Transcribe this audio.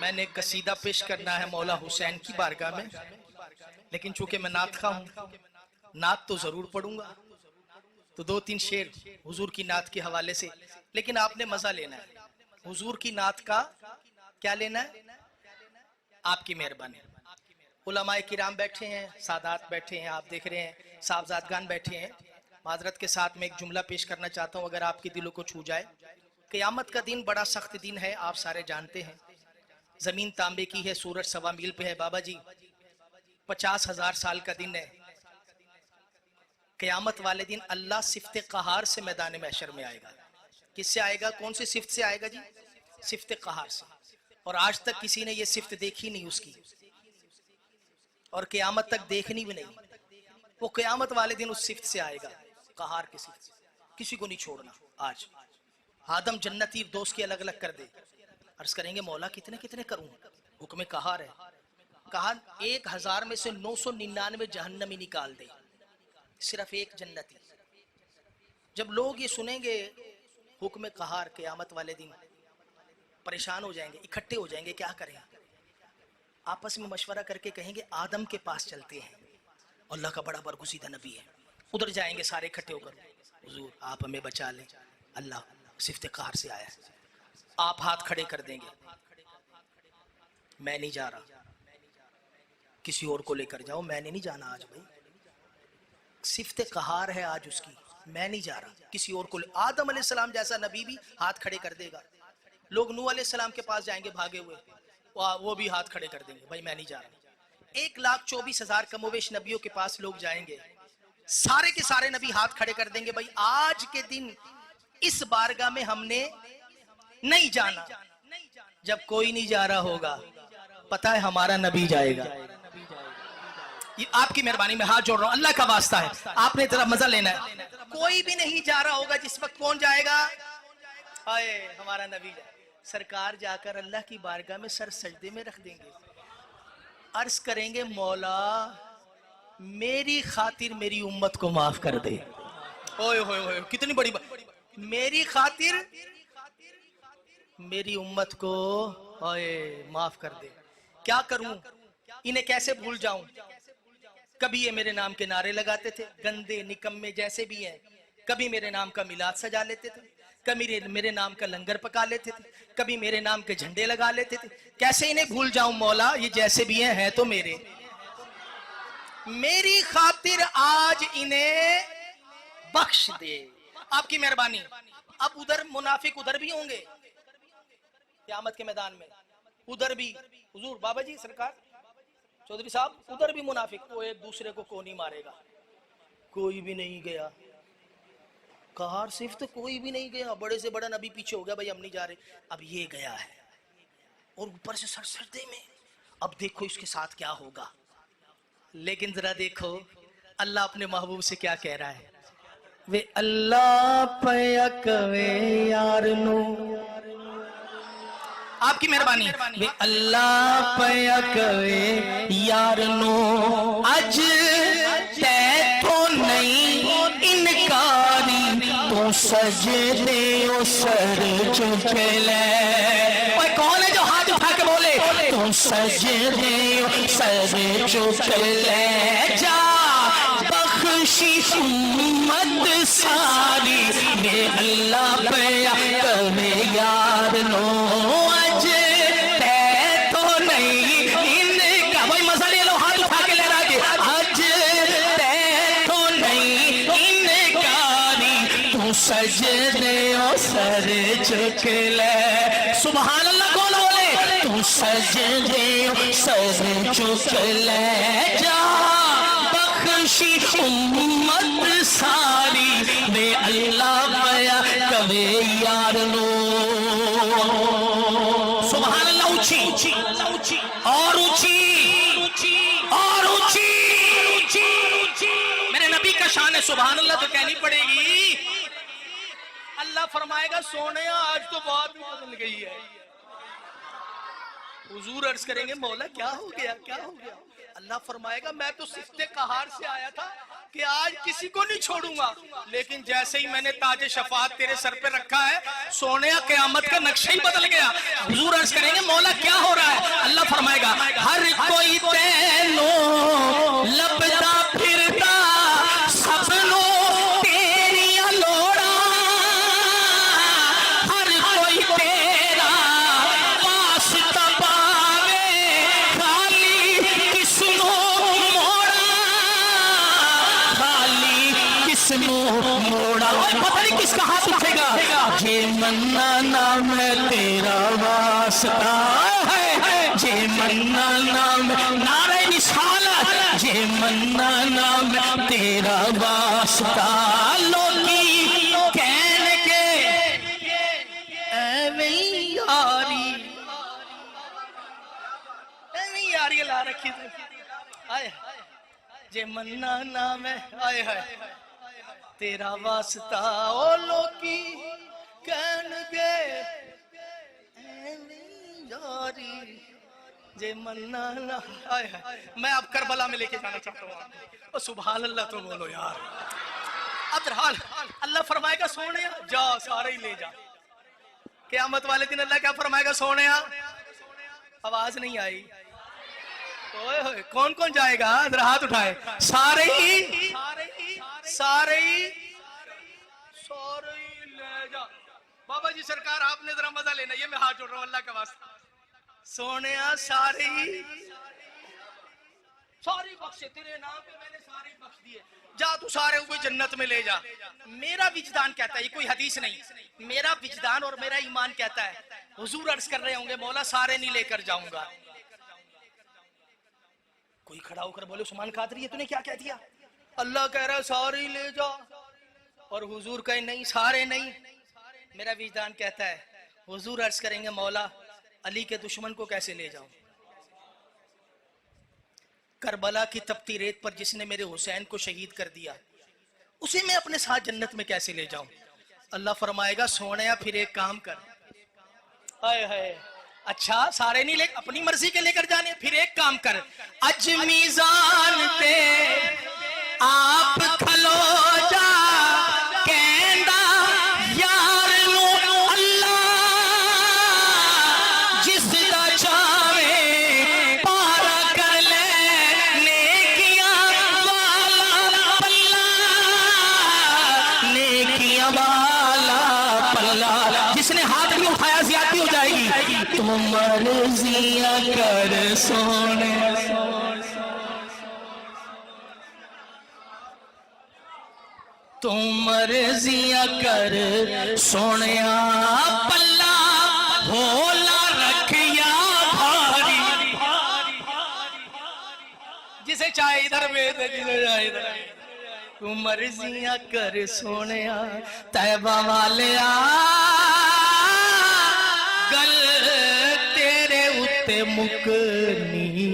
میں نے قصیدہ پیش کرنا ہے مولا حسین کی بارگاہ میں، لیکن چونکہ میں نعت خواہ ہوں، نعت تو ضرور پڑھوں گا، تو 2-3 شعر حضور کی نعت کے حوالے سے، لیکن آپ نے مزہ لینا ہے۔ حضور کی نعت کا کیا لینا ہے؟ آپ کی مہربانی۔ علماء کرام بیٹھے ہیں، سادات بیٹھے ہیں، آپ دیکھ رہے ہیں صاحبزادگان بیٹھے ہیں۔ معذرت کے ساتھ میں ایک جملہ پیش کرنا چاہتا ہوں اگر آپ کے دلوں کو چھو جائے۔ قیامت کا دن بڑا سخت دن ہے، آپ سارے جانتے ہیں۔ زمین تانبے کی ہے، سورج 1.25 میل پہ ہے۔ بابا جی 50,000 سال کا دن ہے۔ قیامت والے دن اللہ صفت قہار سے میدان محشر میں آئے گا۔ کس سے آئے گا؟ کون سی صفت سے آئے گا جی؟ صفت قہار سے۔ اور آج تک کسی نے یہ صفت دیکھی نہیں اس کی، اور قیامت تک دیکھنی بھی نہیں۔ وہ قیامت والے دن اس صفت سے آئے گا، قہار کی صفت سے۔ کسی کو نہیں چھوڑنا۔ آج آدم جنتی دوست کی الگ الگ کر دے۔ عرض کریں گے مولا کتنے کتنے کروں؟ حکم قہار ہے۔ کہا 1000 میں سے 999 جہنمی نکال دے، صرف ایک جنتی۔ جب لوگ یہ سنیں گے حکم قہار قیامت والے دن، پریشان ہو جائیں گے، اکٹھے ہو جائیں گے، کیا کریں؟ آپس میں مشورہ کر کے کہیں گے آدم کے پاس چلتے ہیں، اللہ کا بڑا برگزیدہ نبی ہے۔ ادھر جائیں گے سارے اکٹھے ہو کر، حضور آپ ہمیں بچا لیں، اللہ صفت قہر سے آیا ہے۔ آپ ہاتھ کھڑے کر دیں گے، میں نہیں جا رہا، کسی اور کو لے کر جاؤ، میں نے نہیں جانا آج بھائی، صفت قہار ہے آج اس کی، میں نہیں جا رہا، کسی اور کو لے۔ آدم علیہ السلام جیسا نبی بھی ہاتھ کھڑے کر دے گا۔ لوگ نوح علیہ السلام کے پاس جائیں گے بھاگے ہوئے، وہ بھی ہاتھ کھڑے کر دیں گے، بھائی میں نہیں جا رہا۔ 1,24,000 کم و بیش نبیوں کے پاس لوگ جائیں گے، سارے کے سارے نبی ہاتھ کھڑے کر دیں گے، بھائی آج کے دن اس بارگاہ میں ہم نے نہیں جانا۔ جب کوئی نہیں جا رہا ہوگا، پتہ ہے ہمارا نبی جائے گا۔ یہ آپ کی مہربانی میں ہاتھ جوڑ رہا ہوں، اللہ کا واسطہ ہے، آپ نے ذرا مزہ لینا ہے۔ کوئی بھی نہیں جا رہا ہوگا، جس وقت کون جائے گا؟ آئے ہمارا نبی جائے۔ سرکار جا کر اللہ کی بارگاہ میں سر سجدے میں رکھ دیں گے، عرض کریں گے مولا میری خاطر میری امت کو معاف کر دے۔ اوئے ہوئے ہوئے کتنی بڑی بات، میری خاطر میری امت کو معاف کر دے۔ کیا کروں؟ انہیں کیسے بھول جاؤں؟ کبھی یہ میرے نام کے نعرے لگاتے تھے، گندے نکمے جیسے بھی ہیں، کبھی میرے نام کا میلاد سجا لیتے تھے، کبھی میرے نام کا لنگر پکا لیتے تھے، کبھی میرے نام کے جھنڈے لگا لیتے تھے۔ کیسے انہیں بھول جاؤں مولا، یہ جیسے بھی ہیں تو میرے۔ میری خاطر آج انہیں بخش دے، آپ کی مہربانی۔ اب ادھر منافق ادھر بھی ہوں گے قیامت کے میدان میں، ادھر بھی حضور بابا جی سرکار چودھری صاحب، ادھر بھی منافق، وہ ایک دوسرے کو کونی مارے گا۔ کوئی بھی نہیں گیا، قہار صفت کوئی بھی نہیں گیا، بڑے سے بڑا نبی پیچھے ہو گیا، بھائی ہم نہیں جا رہے، اب یہ گیا ہے، اور اوپر سے سر سجدے میں۔ اب دیکھو اس کے ساتھ کیا ہوگا، لیکن ذرا دیکھو اللہ اپنے محبوب سے کیا کہہ رہا ہے۔ وے اللہ پیک وے یار نو، آپ کی مہربانی، وے اللہ پیک وے یار نو، اج تے تو نہیں انکاری، تو سجدے او سر چک لے۔ اوہ کون ہے جو ہاتھ اٹھا کے بولے تو سجدے او سر چک لے، جا بخشی امت ساری، بے اللہ پیا کبھی یار نو، اج تے تو نہیں ان کا، بھائی مزہ لے لو، ہاتھ اٹھا کے لے رہا کہ اج تے تو نہیں انکاری، تو سجدے او سر چک لے۔ سبحان اللہ کون بولے؟ تو سجدے او سر چک لے، جا بخشی امت ساری، بے اللہ پیا کبھی یار نو۔ سبحان اللہ، اونچی اور اونچی اور اونچی، میرے نبی کا شان ہے، سبحان اللہ تو کہنی پڑے گی۔ اللہ فرمائے گا سونے آج تو بات بھی بدل گئی ہے۔ حضور عرض کریں گے مولا کیا ہو گیا، کیا ہو گیا؟ اللہ فرمائے گا میں تو صفت قہار سے آیا تھا کہ آج کسی کو نہیں چھوڑوں گا، لیکن جیسے ہی میں نے تاج شفاعت تیرے سر پہ رکھا ہے، سونے قیامت کا نقشہ ہی بدل گیا۔ حضور عرض کریں گے مولا کیا ہو رہا ہے؟ اللہ فرمائے گا ہر کوئی تینوں لبدا پھردا سبنوں تیریاں لوڑا ہر کوئی تیرا واسطہ پاوے خالی کس نو موڑا خالی کس نو موڑا پتہ نہیں کس کا ہاتھ اٹھے گا جے منا نام ہے تیرا واسطہ ہے جے منا نام نعرہ رسالت جے منا نام تیرا واسطہ لوگی کہن کے ایویں یاری لا رکھی آئے جے منا نام ہے آئے ہائے تیرا واسطہ او لوگی کہن گے ایویں یاری جے منا نہ آئے ہے میں اب کربلا میں لے کے جانا چاہتا ہوں او سبحان اللہ تو بولو یار عبدالحال اللہ فرمائے گا سونے جا سارے ہی لے جا قیامت والے دن اللہ کیا فرمائے گا سونے آواز نہیں آئی کون کون جائے گا ذرا ہاتھ اٹھائے سارے ہی لے جا بابا جی سرکار آپ نے ذرا مزہ لینا یہ میں ہاتھ جوڑ رہا ہوں اللہ کا واسطہ سونیا ساری بخشے تیرے نام پہ میں نے ساری بخش دیے جا تو سارے کوئی جنت میں لے جا میرا وجدان کہتا ہے یہ کوئی حدیث نہیں میرا وجدان اور میرا ایمان کہتا ہے حضور عرض کر رہے ہوں گے مولا سارے نہیں لے کر جاؤں گا کوئی کھڑا ہو کر بولے عثمان قادری تو نے کیا کہہ دیا اللہ کہہ رہا ہے سارے لے جا اور حضور کہے نہیں سارے نہیں میرا وجدان کہتا ہے حضور عرض کریں گے مولا علی کے دشمن کو کیسے لے جاؤں کربلا کی تپتی ریت پر جس نے میرے حسین کو شہید کر دیا اسے میں اپنے ساتھ جنت میں کیسے لے جاؤں اللہ فرمائے گا سونیا پھر ایک کام کر اچھا سارے نہیں لے اپنی مرضی کے لے کر جانے پھر ایک کام کر اج میزان پہ آپ کھلو جا کہندا یار نو اللہ جس دا چاہے پارا کر لے نیکیاں والا پلہ نیکیاں والا پلہ جس نے ہاتھ بھی اٹھایا زیادتی ہو جائے گی تو مرضیاں کر سونے تو مرضیاں کر سونیا پلہ ہولا رکھیا بھاری جسے چاہے ادھر میں جسے چاہے ادھر تو مرضیاں کر سونیا طیبہ والیا گل تیرے اتے مکنی